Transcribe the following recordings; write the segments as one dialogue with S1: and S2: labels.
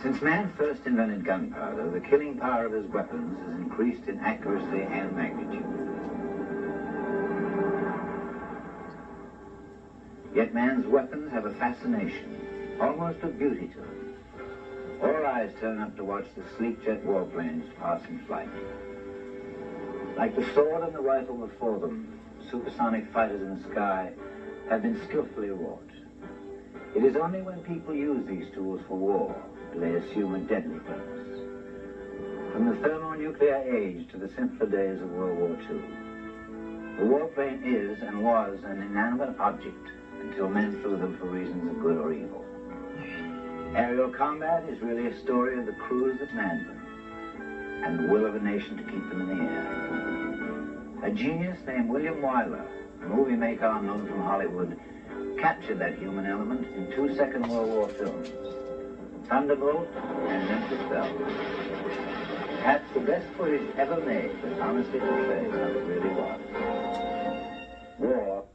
S1: Since man first invented gunpowder, the killing power of his weapons has increased in accuracy and magnitude. Yet man's weapons have a fascination, almost a beauty to them. All eyes turn up to watch the sleek jet warplanes pass in flight. Like the sword and the rifle before them, supersonic fighters in the sky have been skillfully wrought. It is only when people use these tools for war do they assume a deadly purpose. From the thermonuclear age to the simpler days of World War II, the warplane is and was an inanimate object until men flew them for reasons of good or evil. Aerial combat is really a story of the crews that manned them and the will of a nation to keep them in the air. A genius named William Wyler, a movie maker known from Hollywood, captured that human element in 2 Second World War films, Thunderbolt and Memphis Belle. Perhaps the best footage ever made that honestly portrays how it really was. War.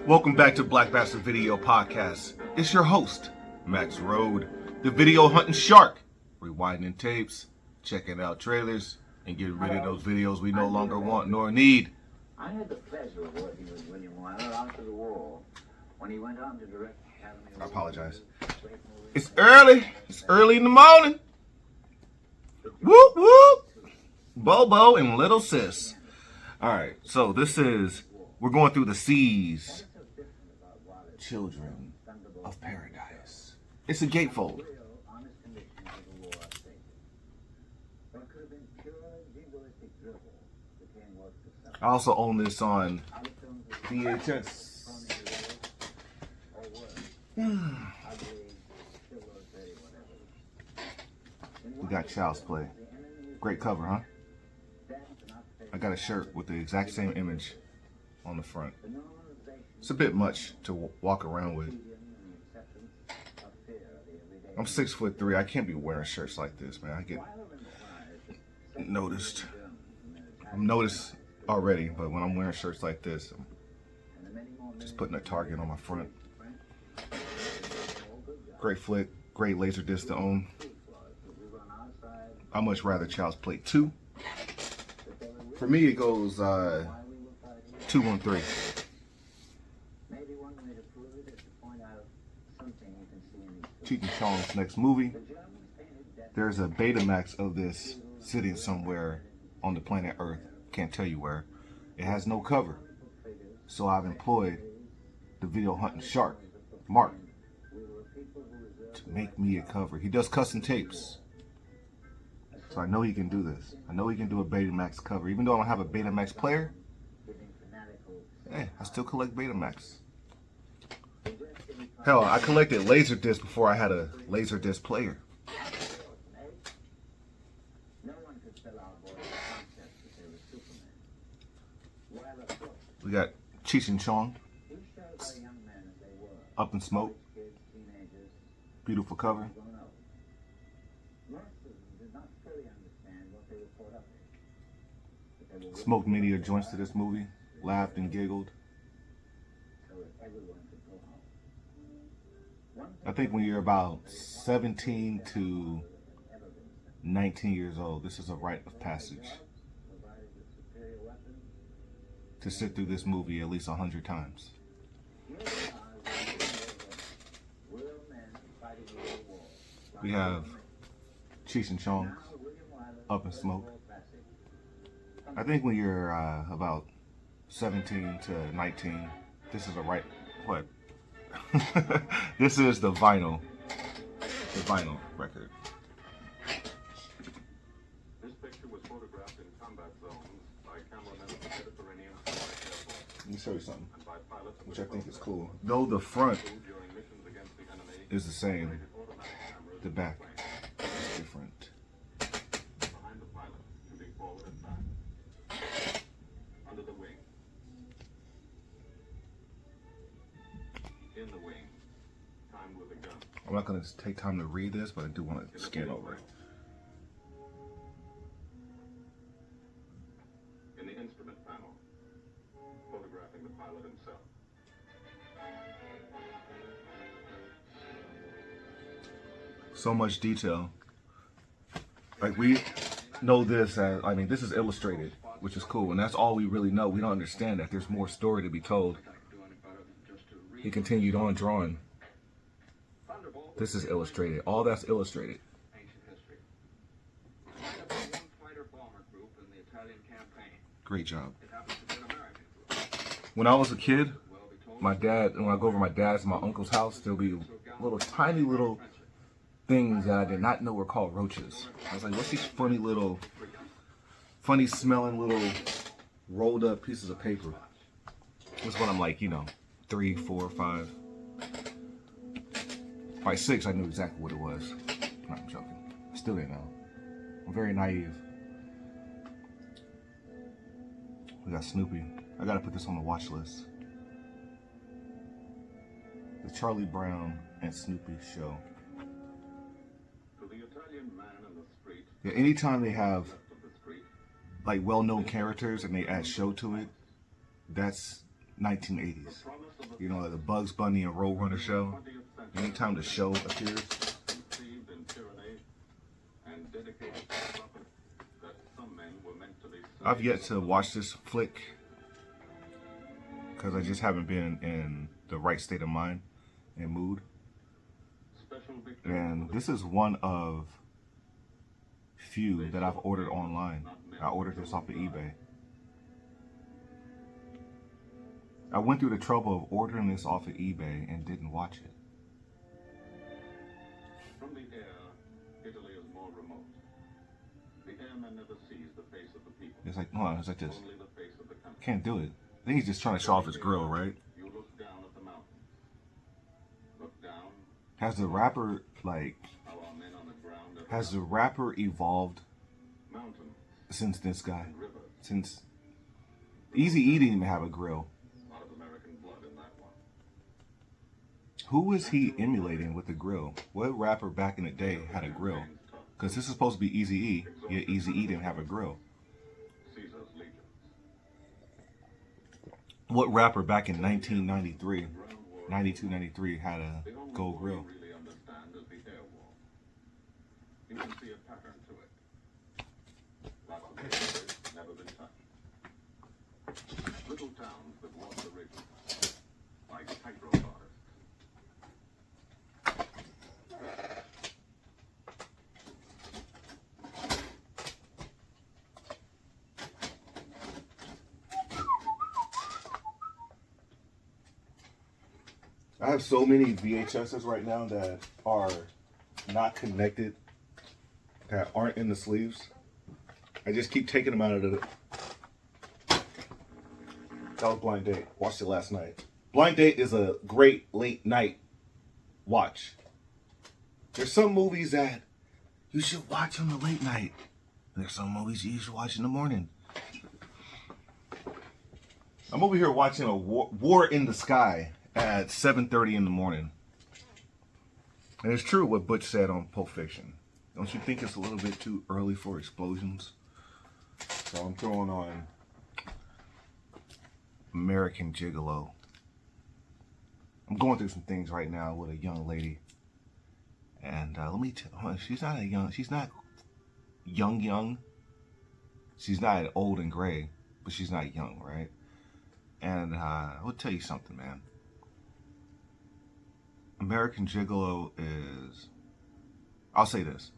S2: Welcome back to Black Bastard Video Podcast. It's your host, Max Road, the video hunting shark, rewinding tapes, checking out trailers, and getting rid of those videos we no longer want nor need.
S1: I had the pleasure of working with William Wyler after the war when he went on to direct Academy Award.
S2: I apologize. It's early. It's early in the morning. Whoop, whoop. Bobo and Little Sis. All right, so we're going through the C's. Children of Paradise. It's a gatefold. I also own this on VHS. We got Child's Play. Great cover, huh? I got a shirt with the exact same image on the front. It's a bit much to walk around with. I'm 6'3". I can't be wearing shirts like this, man. I get noticed. I'm noticed already, but when I'm wearing shirts like this, I'm just putting a target on my front. Great flick, great laser disc to own. I much rather Child's Play 2. For me, it goes 2-1-3. Cheech and Chong's next movie. There's a Betamax of this sitting somewhere on the planet Earth. Can't tell you where. It has no cover. So I've employed the video hunting shark, Mark, to make me a cover. He does custom tapes. So I know he can do this. I know he can do a Betamax cover. Even though I don't have a Betamax player, hey, I still collect Betamax. Hell, I collected Laserdisc before I had a Laserdisc player. We got Cheech and Chong, Up in Smoke, beautiful cover. Smoked many of joints to this movie, laughed and giggled. I think when you're about 17 to 19 years old, this is a rite of passage to sit through this movie at least 100 times. We have Cheech and Chong, Up in Smoke. I think when you're about 17 to 19, this is a right, what? This is the vinyl record.
S3: This picture was photographed in combat zones by cameramen at the Mediterranean Airport.
S2: Let me show you something,
S3: And by pilots
S2: which I think is cool. Though the front
S3: during missions against the enemy.
S2: is the same,
S3: Automatic cameras
S2: the back is different.
S3: behind the pilot, shooting forward and back. Under the wing. In the wing. Timed with a gun.
S2: I'm not going to take time to read this, but I do want to scan over it.
S3: In the instrument panel, photographing the pilot himself.
S2: So much detail. Like we know this as, I mean, this is illustrated, which is cool, and that's all we really know. We don't understand that there's more story to be told. He continued on drawing. This is illustrated. All that's illustrated. Great job. When I was a kid, my dad, when I go over my dad's and my uncle's house, there'll be little tiny little things that I did not know were called roaches. I was like, what's these funny smelling little rolled up pieces of paper? This when I'm like, 3, 4, 5. By 6, I knew exactly what it was. No, I'm joking. I still didn't know. I'm very naive. We got Snoopy. I gotta put this on the watch list. The Charlie Brown and Snoopy show.
S3: To the Italian man in the street,
S2: Yeah, anytime they have like well-known characters and they add show to it, that's 1980s. Like the Bugs Bunny and Roadrunner show. Anytime the show appears.
S3: conceived in tyranny and dedicated to something that some men were meant to be.
S2: I've yet to watch this flick because I just haven't been in the right state of mind and mood. And this is one of few that I've ordered online. I ordered this off of eBay. I went through the trouble of ordering this off of eBay and didn't watch it.
S3: From the air, Italy is more remote. The airman never sees the face of the people.
S2: It's like, hold on, it's like this.
S3: Only the face of the country.
S2: Can't do it. I think he's just trying to show off his grill, right?
S3: You look down at the mountains. Look down
S2: Has the rapper, like,
S3: how our men on the ground are
S2: has the rapper evolved
S3: mountains
S2: since this guy?
S3: and rivers.
S2: Since Eazy-E didn't even have a grill.
S3: A lot of American blood in that one.
S2: Who was he emulating with the grill? What rapper back in the day had a grill? Because this is supposed to be Eazy-E, yet Eazy-E didn't have a grill.
S3: Caesar's legions.
S2: What rapper back in 1993, 92, 93 had a
S3: The only
S2: gold
S3: war
S2: grill?
S3: you really understand is the air war. You can see a pattern to it. Lots of places never been touched. Little towns that walk the ridges, like tightrope artists.
S2: I have so many VHSs right now that are not connected, that aren't in the sleeves. I just keep taking them out of the... That was Blind Date. Watched it last night. Blind Date is a great late night watch. There's some movies that you should watch on the late night. And there's some movies you should watch in the morning. I'm over here watching a War in the Sky at 7:30 in the morning. And it's true what Butch said on Pulp Fiction. Don't you think it's a little bit too early for explosions? So I'm throwing on American Gigolo. I'm going through some things right now with a young lady. And let me tell you, she's not young. She's not old and gray, but she's not young, right? And I will tell you something, man. American Gigolo is, I'll say this,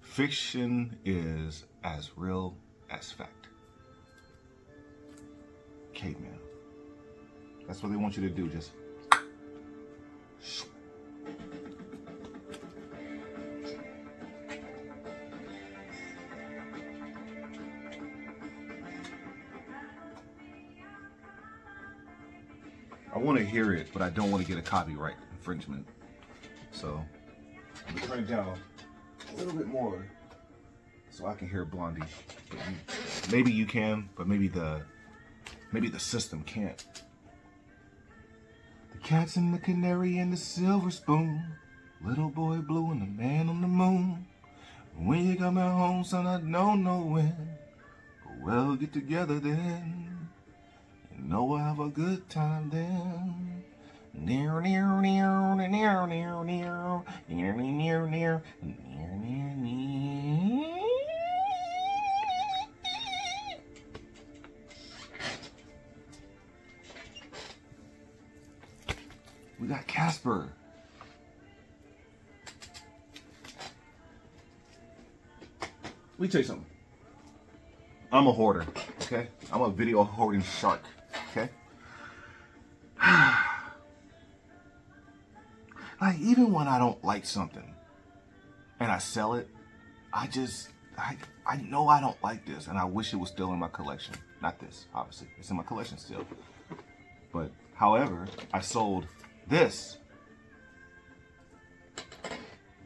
S2: fiction is as real as fact. Caveman. That's what they want you to do, just. I want to hear it, but I don't want to get a copyright infringement. So, I'm going to turn it down a little bit more so I can hear Blondie. Maybe you can, but maybe the system can't. The cat's and the canary and the silver spoon, little boy blue and the man on the moon. When you coming home, son, I don't know when, but we'll get together then. You know we'll have a good time then. Near, near, near, near, near, near. We got Casper. Let me tell you something. I'm a hoarder, okay? I'm a video hoarding shark, okay? Like, even when I don't like something and I sell it, I know I don't like this and I wish it was still in my collection. Not this, obviously. It's in my collection still. But, however, I sold this,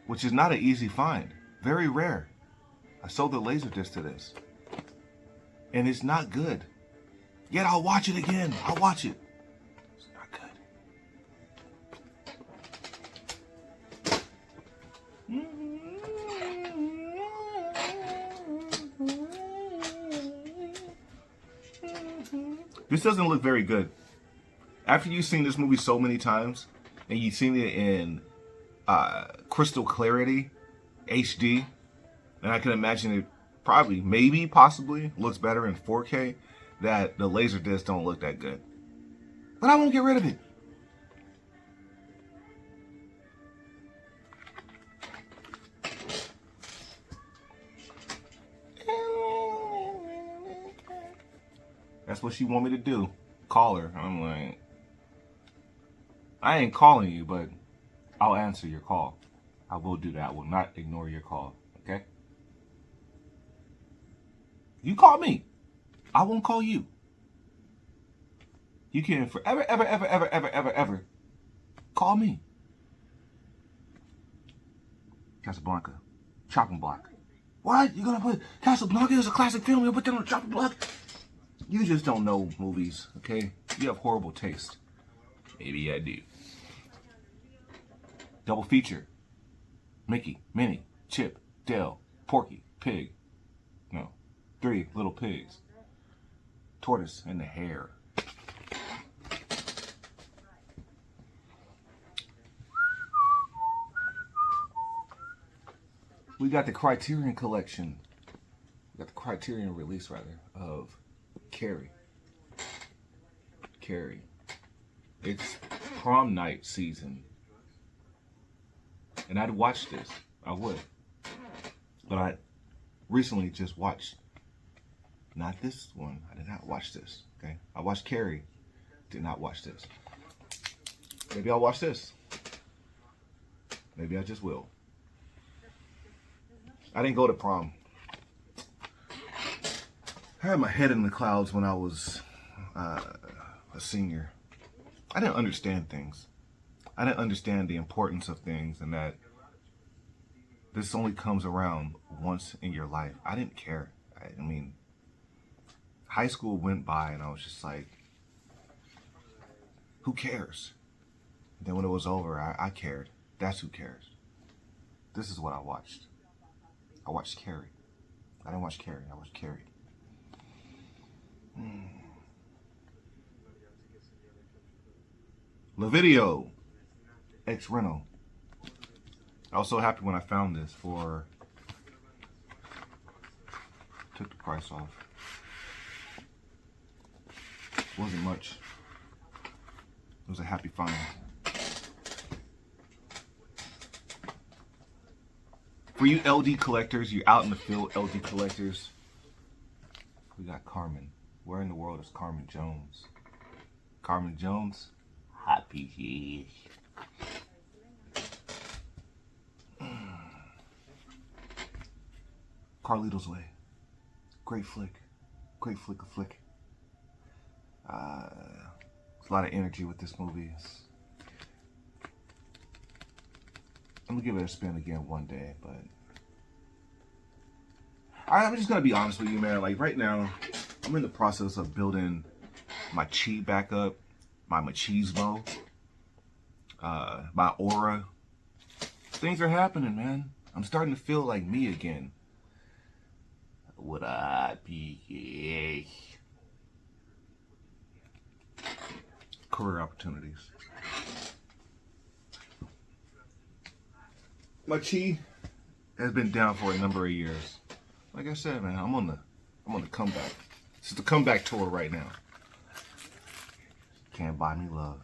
S2: which is not an easy find. Very rare. I sold the Laserdisc to this. And it's not good. Yet I'll watch it again. I'll watch it. It's not good. This doesn't look very good. After you've seen this movie so many times, and you've seen it in crystal clarity, HD, and I can imagine it probably, maybe, possibly looks better in 4K, that the Laserdisc don't look that good. But I won't get rid of it. That's what she want me to do. Call her. I'm like, I ain't calling you, but I'll answer your call. I will do that. I will not ignore your call. Okay? You call me. I won't call you. You can forever, ever call me. Casablanca. Chopping block. What? You're gonna put Casablanca as a classic film? You'll put that on a chopping block? You just don't know movies, okay? You have horrible taste. Maybe I do. Double feature. Mickey, Minnie, Chip, Dale, Porky, Pig. No. 3 little pigs. Tortoise and the hare. We got the Criterion collection. We got the Criterion release, rather, of Carrie. Carrie. It's prom night season. And I'd watch this. I would. But I recently just watched. Not this one. I did not watch this. Okay. I watched Carrie. Did not watch this. Maybe I'll watch this. Maybe I just will. I didn't go to prom. I had my head in the clouds when I was a senior. I didn't understand things. I didn't understand the importance of things and that this only comes around once in your life. I didn't care. I mean, high school went by and I was just like, who cares? And then when it was over, I cared. That's who cares. This is what I watched. I watched Carrie. I didn't watch Carrie. I watched Carrie. LaVideo. X-Reno. I was so happy when I found this for... Took the price off. Wasn't much. It was a happy find. For you LD collectors, you're out in the field, LD collectors. We got Carmen. Where in the world is Carmen Jones? Carmen Jones? Happy. Carlito's Way. Great flick. Great flick of flick. There's a lot of energy with this movie. I'm gonna give it a spin again one day, but I'm just gonna be honest with you, man. Like right now, I'm in the process of building my chi back up, my machismo, my aura. Things are happening, man. I'm starting to feel like me again. Would I be career opportunities? My chi has been down for a number of years. Like I said, man, I'm on the comeback. This is the comeback tour right now. Can't buy me love.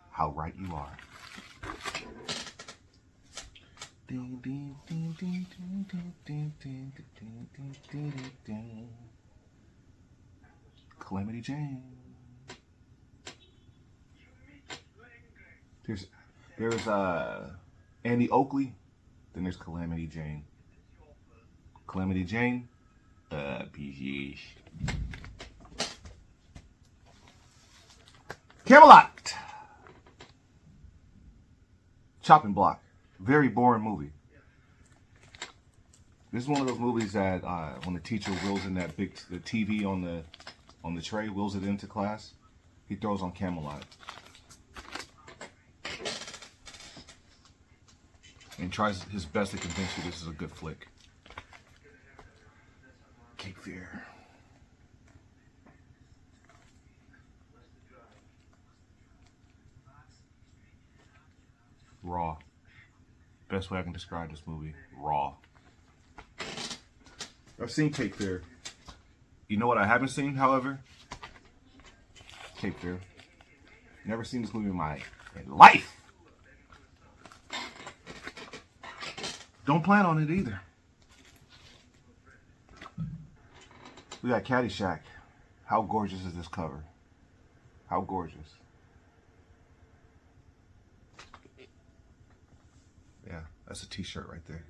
S2: How right you are. Calamity Jane. There's Annie Oakley, then there's Calamity Jane. Calamity Jane, PG. Camelot. Chopping Block. Very boring movie. This is one of those movies that when the teacher wheels in the TV on the tray, wheels it into class, he throws on Camelot. And tries his best to convince you this is a good flick. Cape Fear. Raw. Best way I can describe this movie. Raw. I've seen Cape Fear. You know what I haven't seen, however? Cape Fear. Never seen this movie in my life. Don't plan on it either. We got Caddyshack. How gorgeous is this cover? How gorgeous. Yeah, that's a t-shirt right there.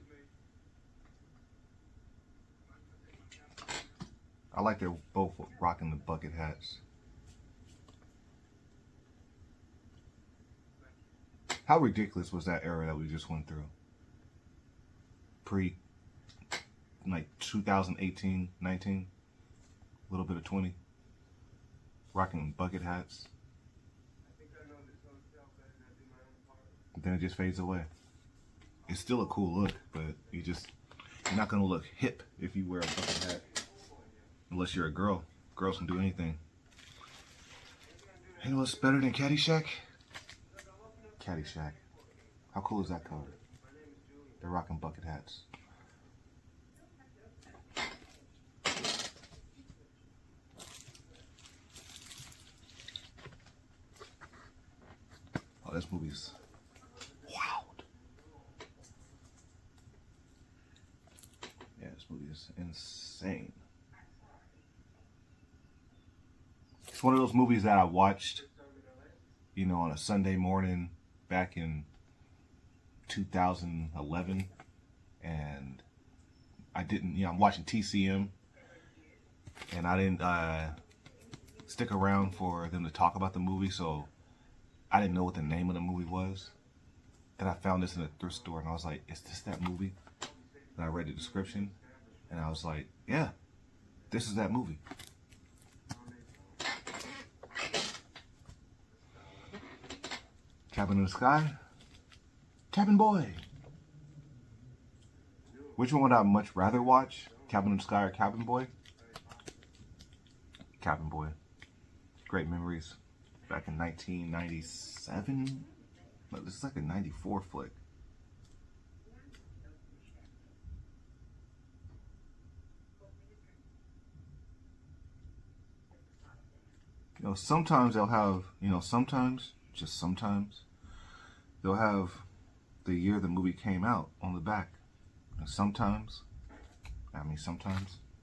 S2: I like they're both rocking the bucket hats. How ridiculous was that era that we just went through? Like 2018, 19, a little bit of 20. Rocking bucket hats. Then it just fades away. It's still a cool look, but you're not gonna look hip if you wear a bucket hat. Unless you're a girl. Girls can do anything. You know what's better than Caddyshack? Caddyshack. How cool is that cover? They're rocking bucket hats. Oh, this movie's wild. Yeah, this movie is insane. It's one of those movies that I watched, on a Sunday morning back in 2011, and I didn't, I'm watching TCM, and I didn't stick around for them to talk about the movie, so I didn't know what the name of the movie was. And I found this in a thrift store, and I was like, is this that movie? And I read the description, and I was like, yeah, this is that movie. Cabin in the Sky, Cabin Boy. Which one would I much rather watch? Cabin in the Sky or Cabin Boy? Cabin Boy. Great memories. Back in 1997? No, this is like a 94 flick. Sometimes they'll have, just sometimes, they'll have the year the movie came out on the back. And sometimes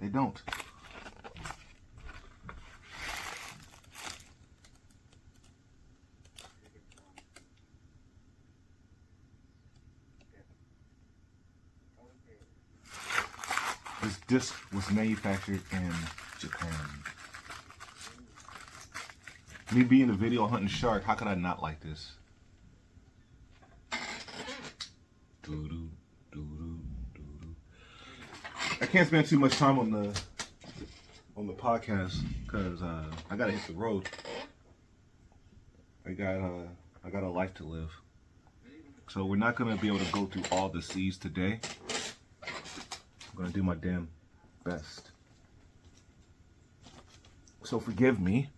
S2: they don't. This disc was manufactured in Japan. Me being a video hunting shark, how could I not like this? Doo-doo, doo-doo, doo-doo. I can't spend too much time on the podcast because I gotta hit the road. I got a life to live. So we're not gonna be able to go through all the C's today. I'm gonna do my damn best. So forgive me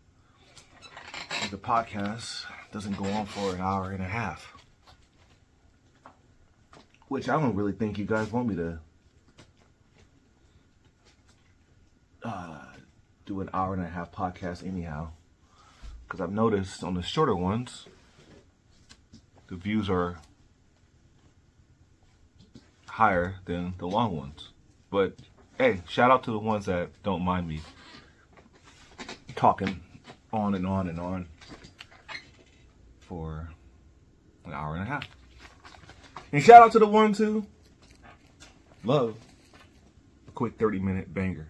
S2: if the podcast doesn't go on for an hour and a half. which I don't really think you guys want me to do an hour and a half podcast anyhow, because I've noticed on the shorter ones the views are higher than the long ones. But hey, shout out to the ones that don't mind me talking on and on and on for an hour and a half. And shout out to the ones who love a quick 30-minute banger.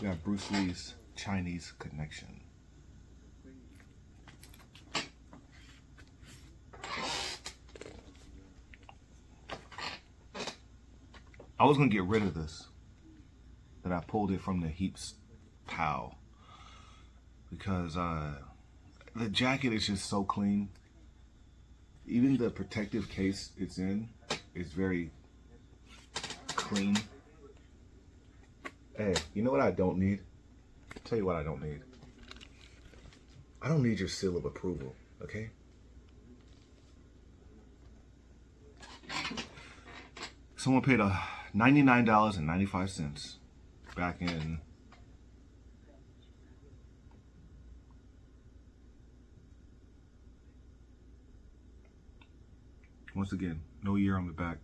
S2: We got Bruce Lee's Chinese Connection. I was gonna get rid of this, but I pulled it from the heaps pile because the jacket is just so clean. Even the protective case it's in is very clean. Hey, you know what I don't need? I'll tell you what I don't need. I don't need your seal of approval, okay? Someone paid $99.95 back in once again, no year on the back.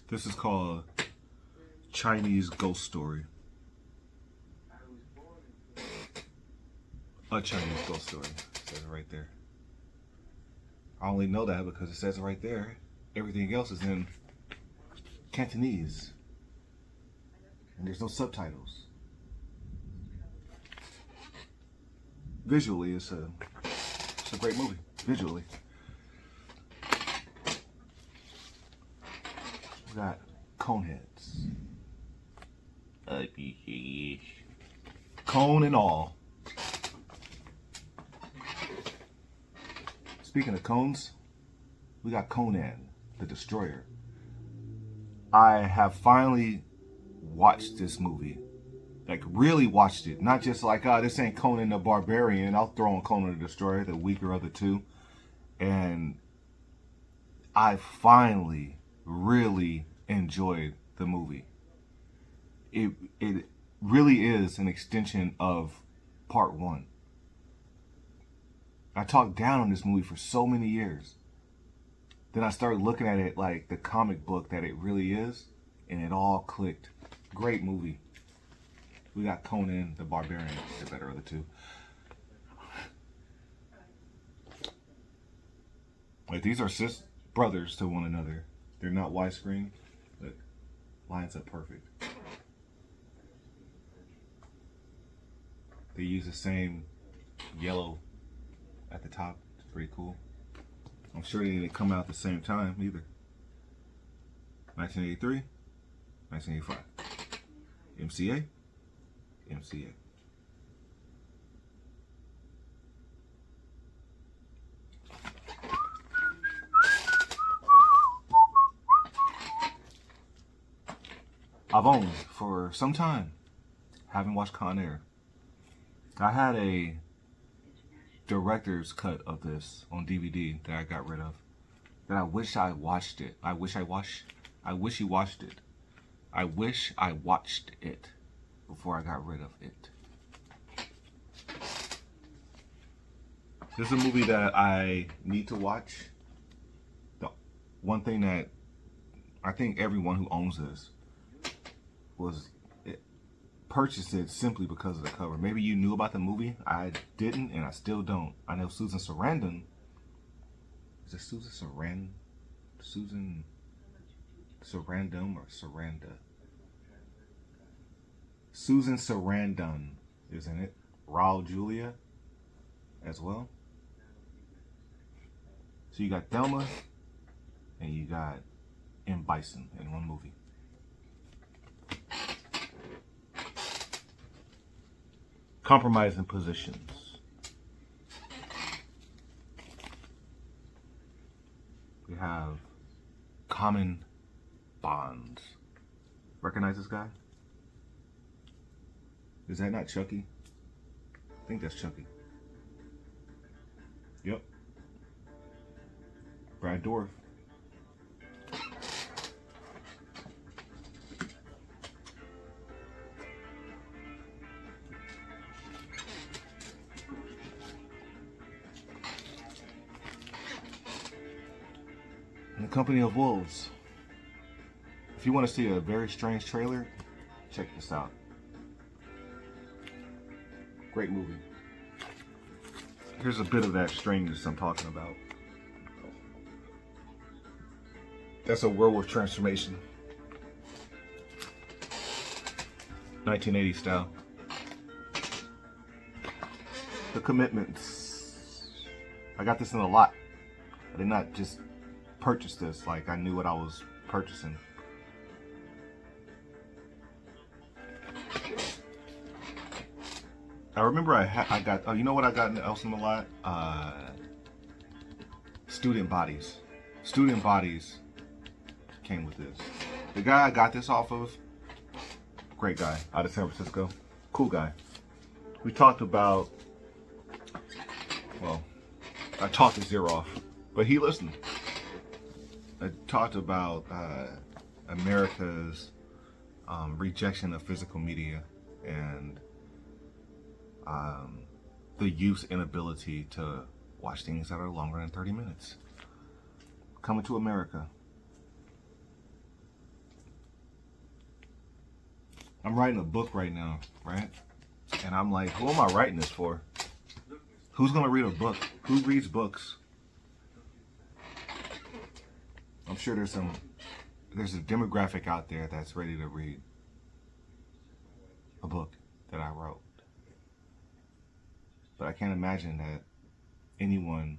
S2: This is called Chinese Ghost Story. A Chinese Ghost Story. It says it right there. I only know that because it says it right there. Everything else is in Cantonese. And there's no subtitles. Visually, it's a great movie. Visually. We got Coneheads. Cone and all. Speaking of cones, we got Conan, the Destroyer. I have finally watched this movie. Like, really watched it. Not just like, this ain't Conan the Barbarian. I'll throw on Conan the Destroyer, the weaker of the two. And I finally really enjoyed the movie. It really is an extension of part one. I talked down on this movie for so many years. Then I started looking at it like the comic book that it really is, and it all clicked. Great movie. We got Conan the Barbarian, the better of the two. Like, these are brothers to one another. They're not widescreen, but lines up perfect. They use the same yellow at the top. It's pretty cool. I'm sure they didn't come out at the same time either. 1983, 1985. MCA, MCA. I've owned for some time. Haven't watched Con Air. I had a director's cut of this on DVD that I got rid of. That I wish I watched it. I wish you watched it. I wish I watched it before I got rid of it. This is a movie that I need to watch. The one thing that I think everyone who owns this purchased it simply because of the cover. Maybe you knew about the movie. I didn't, and I still don't. I know Susan Sarandon. Is it Susan Sarandon? Susan Sarandon or Saranda? Susan Sarandon is in it. Raul Julia as well. So you got Thelma and you got M. Bison in one movie. Compromising positions. We have common Bonds. Recognize this guy? Is that not Chucky? I think that's Chucky. Yep. Brad Dourif. In the Company of Wolves. If you want to see a very strange trailer, check this out. Great movie. Here's a bit of that strangeness I'm talking about. That's a werewolf transformation. 1980 style. The Commitments. I got this in a lot. I did not just purchase this like I knew what I was purchasing. I remember I got, you know what I got else in a lot? Student Bodies. Student Bodies came with this. The guy I got this off of, great guy, out of San Francisco. Cool guy. We talked about, well, I talked his ear off, but he listened. I talked about America's rejection of physical media and the youth's inability to watch things that are longer than 30 minutes. Coming to America. I'm writing a book right now, right? And I'm like, who am I writing this for? Who's gonna read a book? Who reads books? I'm sure there's a demographic out there that's ready to read a book that I wrote. But I can't imagine that anyone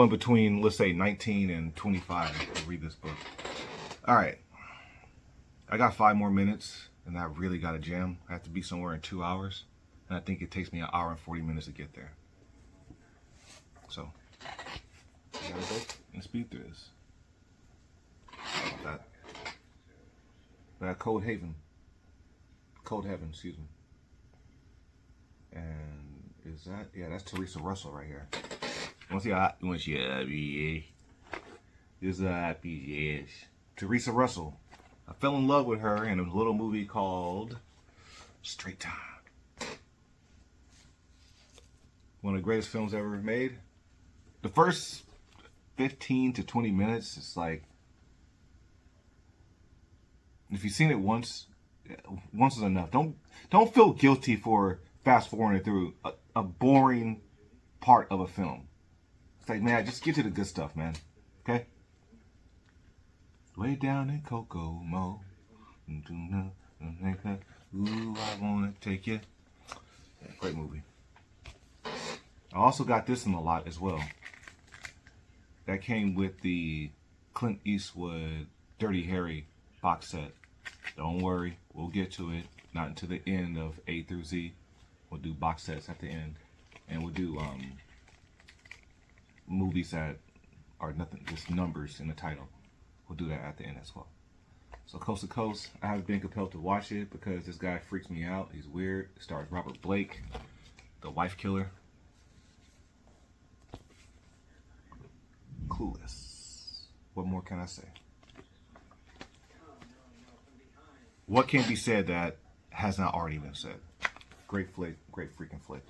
S2: between, let's say, 19 and 25 will read this book. All right. I got 5 more minutes, and I really got to jam. I have to be somewhere in 2 hours, and I think it takes me 1 hour and 40 minutes to get there. So, I gotta go and speed through this. How about that? Cold Heaven, excuse me. And is that, yeah, that's Teresa Russell right here. Teresa Russell. I fell in love with her in a little movie called Straight Time. One of the greatest films ever made. The first 15 to 20 minutes, it's like, if you've seen it once is enough. Don't feel guilty for fast forwarding through a boring part of a film. It's like, man, just get to the good stuff, man. Okay? Way down in Kokomo. Ooh, I wanna take you. Yeah, great movie. I also got this in a lot as well. That came with the Clint Eastwood Dirty Harry box set. Don't worry, we'll get to it. Not until the end of A through Z. We'll do box sets at the end. And we'll do movies that are nothing, just numbers in the title. We'll do that at the end as well. So Coast to Coast, I have been compelled to watch it because this guy freaks me out. He's weird. It stars Robert Blake, the wife killer. Clueless. What more can I say? What can be said that has not already been said? Great flick, great freaking flick.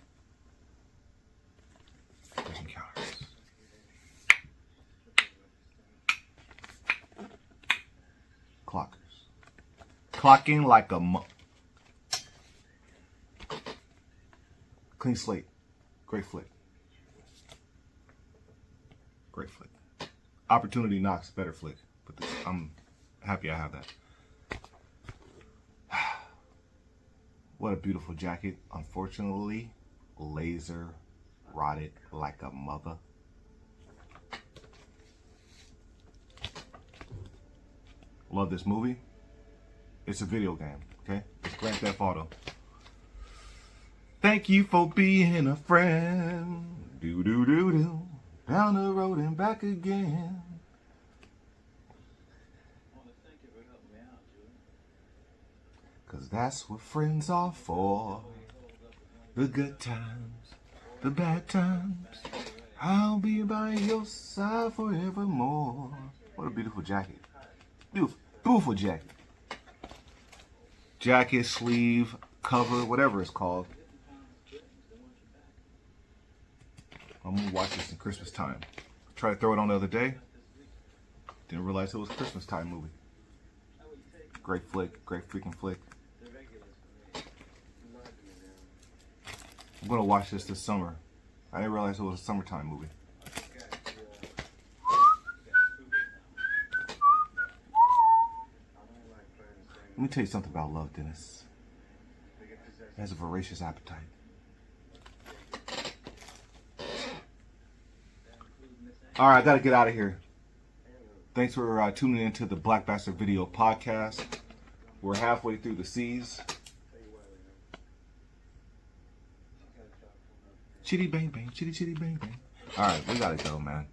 S2: Close Encounters. Clockers. Clocking like a Clean Slate. Great flick. Great flick. Opportunity Knocks, better flick. But I'm happy I have that. What a beautiful jacket. Unfortunately, laser rotted like a mother. Love this movie. It's a video game, okay? It's Grand Theft Auto. Thank you for being a friend. Do do do do. Down the road and back again. Cause that's what friends are for. The good times, the bad times. I'll be by your side forevermore. What a beautiful jacket. Beautiful, beautiful jacket. Jacket, sleeve, cover, whatever it's called. I'm gonna watch this in Christmas time. Tried to throw it on the other day. Didn't realize it was a Christmas time movie. Great flick, great freaking flick. I'm gonna watch this summer. I didn't realize it was a summertime movie. Let me tell you something about love, Dennis. It has a voracious appetite. All right, I gotta get out of here. Thanks for tuning into the Black Bastard Video Podcast. We're halfway through the C's. Chitty bang bang, chitty chitty bang bang. All right, we gotta go, man.